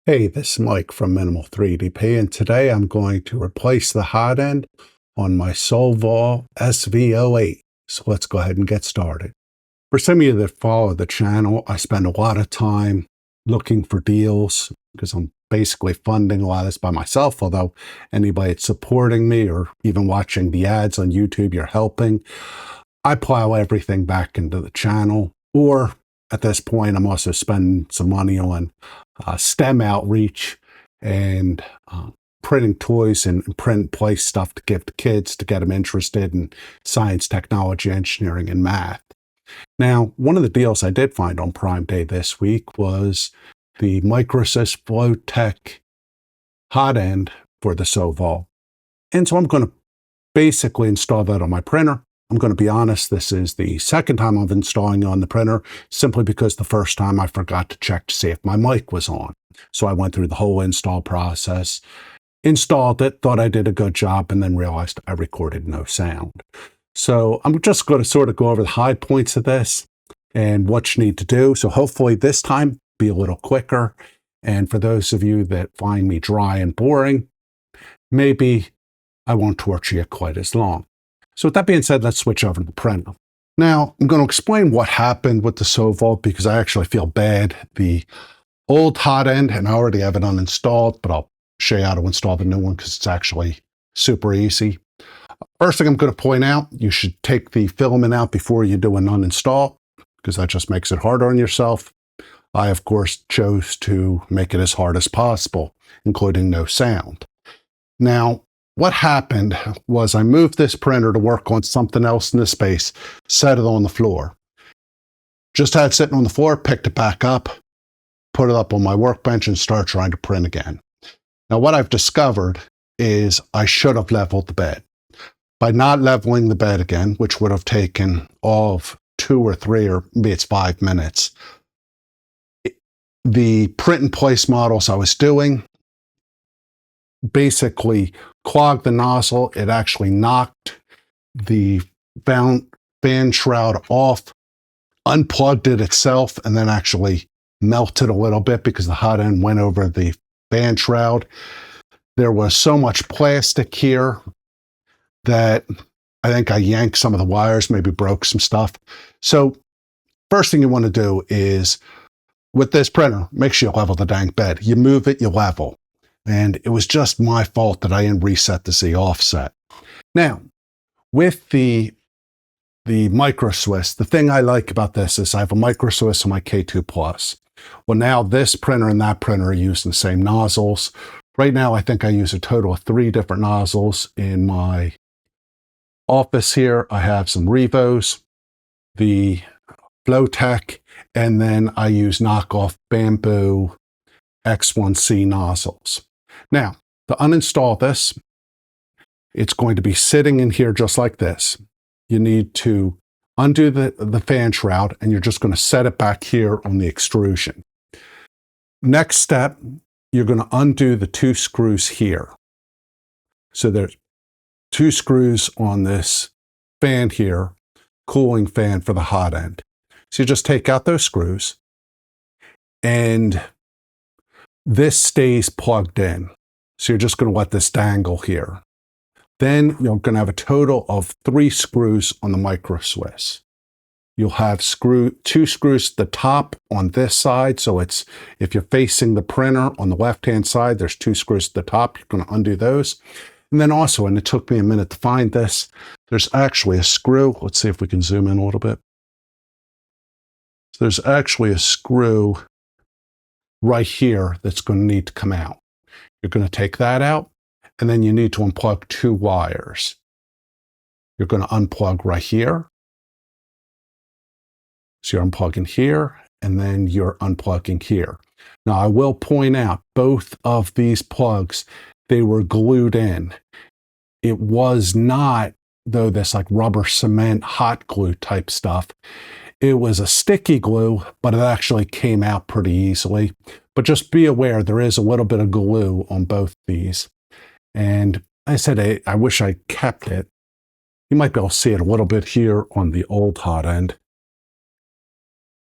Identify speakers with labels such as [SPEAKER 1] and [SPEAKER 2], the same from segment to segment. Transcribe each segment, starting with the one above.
[SPEAKER 1] Hey, this is Mike from Minimal 3DP, and today I'm going to replace the hot end on my Sovol SV08. So let's go ahead and get started. For some of you that follow the channel, I spend a lot of time looking for deals because I'm basically funding a lot of this by myself, although anybody that's supporting me or even watching the ads on YouTube, you're helping. I plow everything back into the channel, or at this point, I'm also spending some money on STEM outreach and printing toys and print place stuff to give to kids to get them interested in science, technology, engineering, and math. Now, one of the deals I did find on Prime Day this week was the Micro Swiss FlowTech Hotend for the Sovol. And so I'm going to basically install that on my printer. I'm going to be honest, this is the second time I'm installing it on the printer, simply because the first time I forgot to check to see if my mic was on. So I went through the whole install process, installed it, thought I did a good job, and then realized I recorded no sound. So I'm just going to sort of go over the high points of this and what you need to do. So hopefully this time be a little quicker. And for those of you that find me dry and boring, maybe I won't torture you quite as long. So with that being said, let's switch over to the printer. Now, I'm going to explain what happened with the Sovol because I actually feel bad. The old hot end, and I already have it uninstalled, but I'll show you how to install the new one because it's actually super easy. First thing I'm going to point out, you should take the filament out before you do an uninstall because that just makes it harder on yourself. I, of course, chose to make it as hard as possible, including no sound. Now, what happened was I moved this printer to work on something else in the space, set it on the floor. Just had it sitting on the floor, picked it back up, put it up on my workbench and started trying to print again. Now what I've discovered is I should have leveled the bed. By not leveling the bed again, which would have taken all of 2 or 3 or maybe it's 5 minutes, the print in place models I was doing basically clogged the nozzle. It actually knocked the fan shroud off, unplugged it itself, and then actually melted a little bit because the hot end went over the fan shroud. There was so much plastic here that I think I yanked some of the wires, maybe broke some stuff. So first thing you want to do is, with this printer, make sure you level the dang bed. You move it, you level. And it was just my fault that I didn't reset the Z offset. Now, with the Micro Swiss, the thing I like about this is I have a Micro Swiss on my K2 Plus. Well, now this printer and that printer are using the same nozzles. Right now, I think I use a total of 3 different nozzles in my office here. I have some Revos, the FlowTech, and then I use knockoff Bamboo X1C nozzles. Now, to uninstall this, it's going to be sitting in here just like this. You need to undo the fan shroud, and you're just going to set it back here on the extrusion. Next step, you're going to undo the 2 screws here. So there's 2 screws on this fan here, cooling fan for the hot end. So you just take out those screws, and this stays plugged in. So you're just going to let this dangle here. Then you're going to have a total of 3 screws on the Micro Swiss. You'll have 2 screws at the top on this side. So it's, if you're facing the printer on the left-hand side, there's 2 screws at the top. You're going to undo those. And then also, and it took me a minute to find this, there's actually a screw. Let's see if we can zoom in a little bit. So there's actually a screw right here that's going to need to come out. You're going to take that out, and then you need to unplug 2 wires. You're going to unplug right here. So you're unplugging here, and then you're unplugging here. Now, I will point out both of these plugs, they were glued in. It was not, though, this like rubber cement hot glue type stuff. It was a sticky glue, but it actually came out pretty easily. But just be aware, there is a little bit of glue on both these. And I said, I wish I kept it. You might be able to see it a little bit here on the old hot end.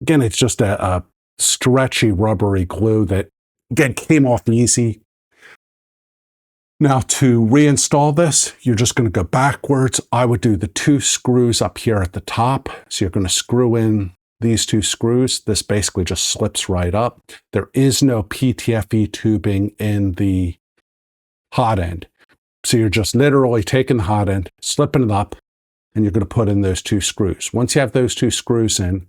[SPEAKER 1] Again, it's just a stretchy, rubbery glue that again, came off easy. Now to reinstall this, you're just going to go backwards. I would do the 2 screws up here at the top. So you're going to screw in these 2 screws. This basically just slips right up. There is no PTFE tubing in the hot end. So you're just literally taking the hot end, slipping it up, and you're going to put in those 2 screws. Once you have those 2 screws in,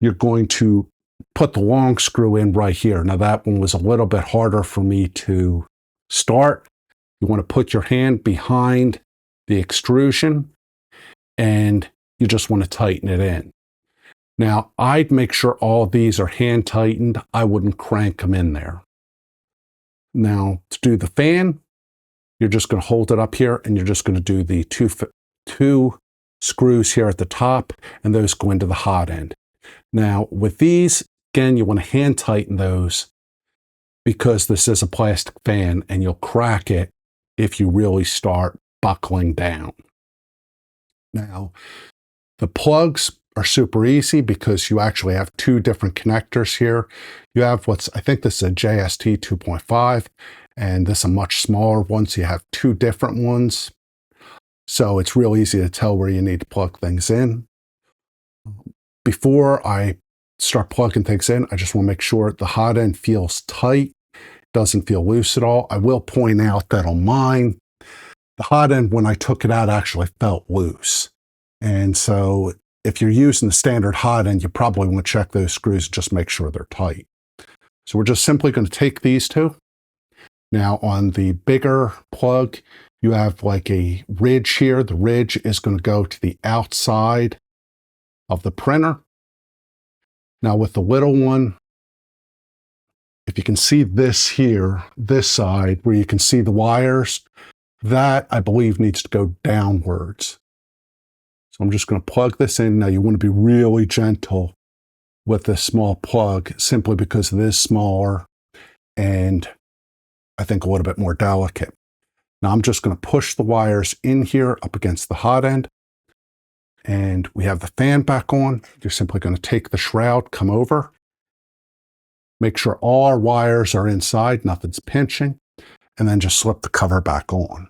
[SPEAKER 1] you're going to put the long screw in right here. Now that one was a little bit harder for me to start. You want to put your hand behind the extrusion and you just want to tighten it in. Now, I'd make sure all these are hand tightened. I wouldn't crank them in there. Now, to do the fan, you're just going to hold it up here and you're just going to do the two screws here at the top, and those go into the hot end. Now, with these, again, you want to hand tighten those because this is a plastic fan and you'll crack it if you really start buckling down. Now, the plugs are super easy because you actually have 2 different connectors here. You have I think this is a JST 2.5, and this is a much smaller one, so you have 2 different ones. So it's real easy to tell where you need to plug things in. Before I start plugging things in, I just want to make sure the hot end feels tight, doesn't feel loose at all. I will point out that on mine, the hot end, when I took it out, actually felt loose. And so if you're using the standard hot end, you probably want to check those screws, just make sure they're tight. So we're just simply going to take these 2. Now on the bigger plug, you have like a ridge here. The ridge is going to go to the outside of the printer. Now with the little one, if you can see this here, this side where you can see the wires, that I believe needs to go downwards. So I'm just going to plug this in. Now you want to be really gentle with this small plug simply because it is smaller and I think a little bit more delicate. Now I'm just going to push the wires in here up against the hot end, and we have the fan back on. You're simply going to take the shroud, come over, make sure all our wires are inside, nothing's pinching, and then just slip the cover back on.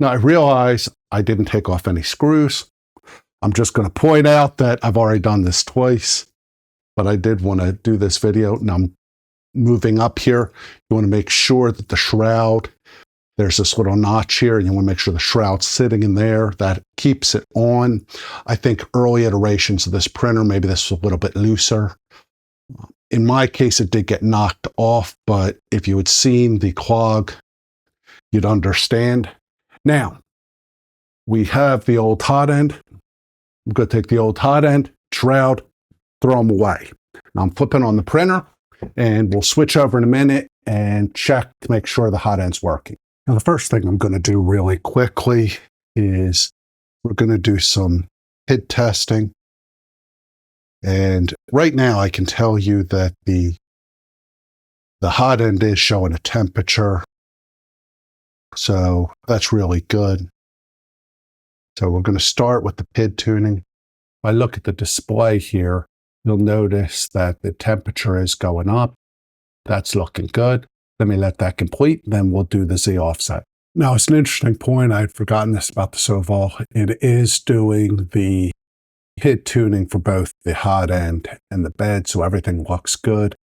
[SPEAKER 1] Now I realize I didn't take off any screws. I'm just going to point out that I've already done this twice, but I did want to do this video. Now I'm moving up here. You want to make sure that the shroud, there's this little notch here, and you want to make sure the shroud's sitting in there. That keeps it on. I think early iterations of this printer, maybe this was a little bit looser. In my case, it did get knocked off, but if you had seen the clog, you'd understand. Now, we have the old hot end. I'm going to take the old hot end, shroud, throw them away. Now I'm flipping on the printer, and we'll switch over in a minute and check to make sure the hot end's working. Now the first thing I'm going to do really quickly is we're going to do some PID testing. And right now I can tell you that the hot end is showing a temperature. So that's really good. So we're going to start with the PID tuning. If I look at the display here, you'll notice that the temperature is going up. That's looking good. Let me let that complete, then we'll do the Z offset. Now, it's an interesting point. I'd forgotten this about the Sovol. It is doing the PID tuning for both the hot end and the bed, so everything looks good.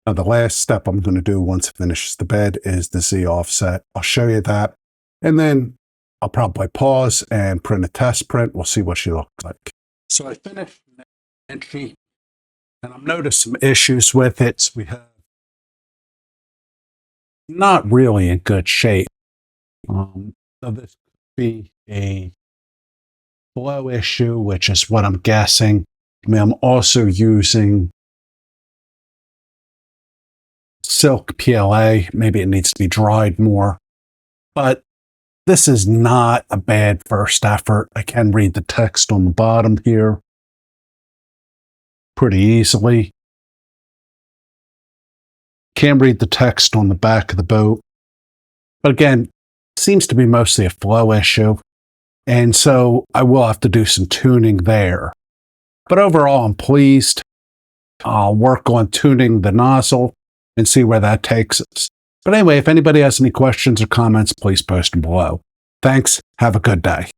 [SPEAKER 1] Now, the last step I'm going to do once it finishes the bed is the Z offset. I'll show you that, and then I'll probably pause and print a test print. We'll see what she looks like. So I finished the entry, and I've noticed some issues with it. We have not really in good shape. So this could be a flow issue, which is what I'm guessing. I mean, I'm also using silk PLA. Maybe it needs to be dried more, but this is not a bad first effort. I can read the text on the bottom here pretty easily. Can read the text on the back of the boat. But again, it seems to be mostly a flow issue. And so I will have to do some tuning there. But overall, I'm pleased. I'll work on tuning the nozzle and see where that takes us. But anyway, if anybody has any questions or comments, please post them below. Thanks. Have a good day.